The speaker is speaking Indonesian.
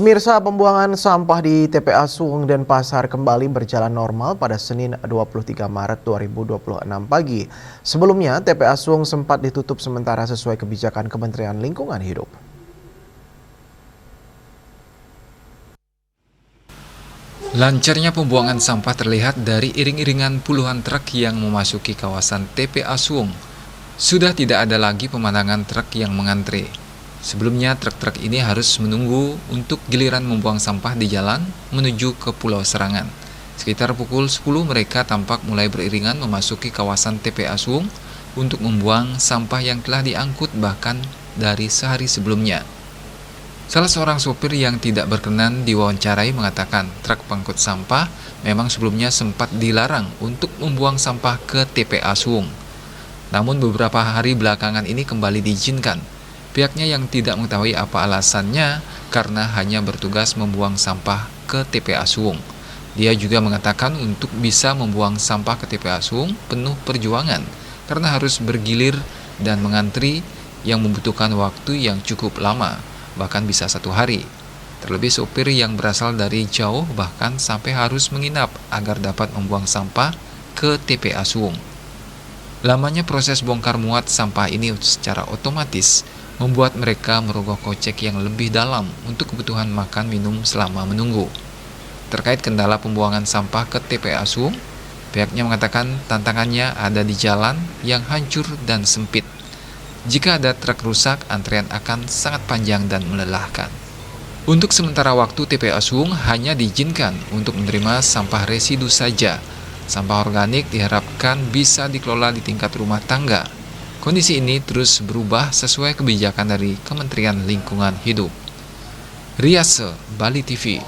Pemirsa, pembuangan sampah di TPA Suwung dan Pasar kembali berjalan normal pada Senin 23 Maret 2026 pagi. Sebelumnya, TPA Suwung sempat ditutup sementara sesuai kebijakan Kementerian Lingkungan Hidup. Lancarnya pembuangan sampah terlihat dari iring-iringan puluhan truk yang memasuki kawasan TPA Suwung. Sudah tidak ada lagi pemandangan truk yang mengantre. Sebelumnya truk-truk ini harus menunggu untuk giliran membuang sampah di jalan menuju ke Pulau Serangan. Sekitar pukul 10 mereka tampak mulai beriringan memasuki kawasan TPA Suwung untuk membuang sampah yang telah diangkut bahkan dari sehari sebelumnya. Salah seorang sopir yang tidak berkenan diwawancarai mengatakan truk pengangkut sampah memang sebelumnya sempat dilarang untuk membuang sampah ke TPA Suwung. Namun beberapa hari belakangan ini kembali diizinkan. Pihaknya yang tidak mengetahui apa alasannya karena hanya bertugas membuang sampah ke TPA Suwung. Dia juga mengatakan untuk bisa membuang sampah ke TPA Suwung penuh perjuangan karena harus bergilir dan mengantri yang membutuhkan waktu yang cukup lama, bahkan bisa 1 hari. Terlebih sopir yang berasal dari jauh bahkan sampai harus menginap agar dapat membuang sampah ke TPA Suwung. Lamanya proses bongkar muat sampah ini secara otomatis membuat mereka merogoh kocek yang lebih dalam untuk kebutuhan makan minum selama menunggu. Terkait kendala pembuangan sampah ke TPA Suwung, pihaknya mengatakan tantangannya ada di jalan yang hancur dan sempit. Jika ada truk rusak, antrean akan sangat panjang dan melelahkan. Untuk sementara waktu TPA Suwung hanya diizinkan untuk menerima sampah residu saja. Sampah organik diharapkan bisa dikelola di tingkat rumah tangga. Kondisi ini terus berubah sesuai kebijakan dari Kementerian Lingkungan Hidup. Riase, Bali TV.